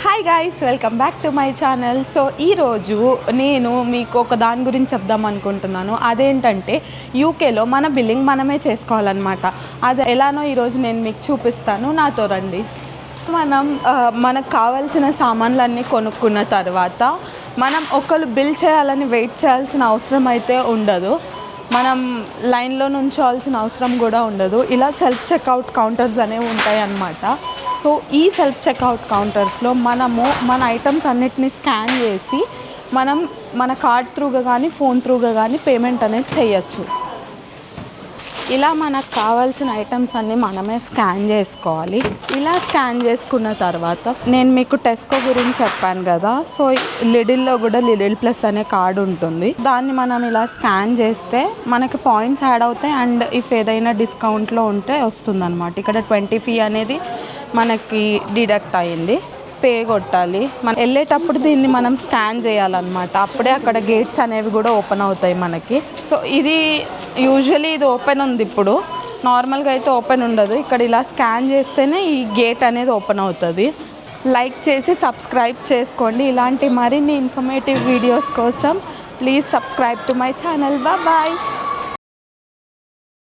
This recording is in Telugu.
Hi guys, welcome back to my channel. So ఈరోజు నేను మీకు ఒక దాని గురించి చెప్దాం అనుకుంటున్నాను. అదేంటంటే యూకేలో మన బిల్లింగ్ మనమే చేసుకోవాలన్నమాట. అది ఎలానో ఈరోజు నేను మీకు చూపిస్తాను, నాతో రండి. మనకు కావాల్సిన సామాన్లన్నీ కొనుక్కున్న తర్వాత మనం ఒకళ్ళు బిల్ చేయాలని వెయిట్ చేయాల్సిన అవసరం అయితే ఉండదు. మనం లైన్లో నుంచోవాల్సిన అవసరం కూడా ఉండదు. ఇలా సెల్ఫ్ చెక్అవుట్ కౌంటర్స్ అనేవి ఉంటాయి అన్నమాట. సో ఈ సెల్ఫ్ చెక్అవుట్ కౌంటర్స్లో మనము మన ఐటమ్స్ అన్నిటిని స్కాన్ చేసి మన కార్డ్ త్రూగా కానీ ఫోన్ త్రూగా కానీ పేమెంట్ అనేది చేయొచ్చు. ఇలా మనకు కావాల్సిన ఐటమ్స్ అన్నీ మనమే స్కాన్ చేసుకోవాలి. ఇలా స్కాన్ చేసుకున్న తర్వాత నేను మీకు టెస్కో గురించి చెప్పాను కదా. సో లిడిల్లో కూడా లిడిల్ ప్లస్ అనే కార్డు ఉంటుంది. దాన్ని మనం ఇలా స్కాన్ చేస్తే మనకి పాయింట్స్ యాడ్ అవుతాయి. అండ్ ఇఫ్ ఏదైనా డిస్కౌంట్లో ఉంటే వస్తుందన్నమాట. ఇక్కడ 20 ఫీ అనేది మనకి డిడక్ట్ అయ్యింది. పే కొట్టాలి. మనం వెళ్ళేటప్పుడు దీన్ని మనం స్కాన్ చేయాలన్నమాట. అప్పుడే అక్కడ గేట్స్ అనేవి కూడా ఓపెన్ అవుతాయి మనకి. సో ఇది యూజువలీ ఇది ఓపెన్ ఉంది. ఇప్పుడు నార్మల్గా అయితే ఓపెన్ ఉండదు. ఇక్కడ ఇలా స్కాన్ చేస్తేనే ఈ గేట్ అనేది ఓపెన్ అవుతుంది. లైక్ చేసి సబ్స్క్రైబ్ చేసుకోండి. ఇలాంటి మరిన్ని ఇన్ఫర్మేటివ్ వీడియోస్ కోసం please subscribe to my channel. Bye.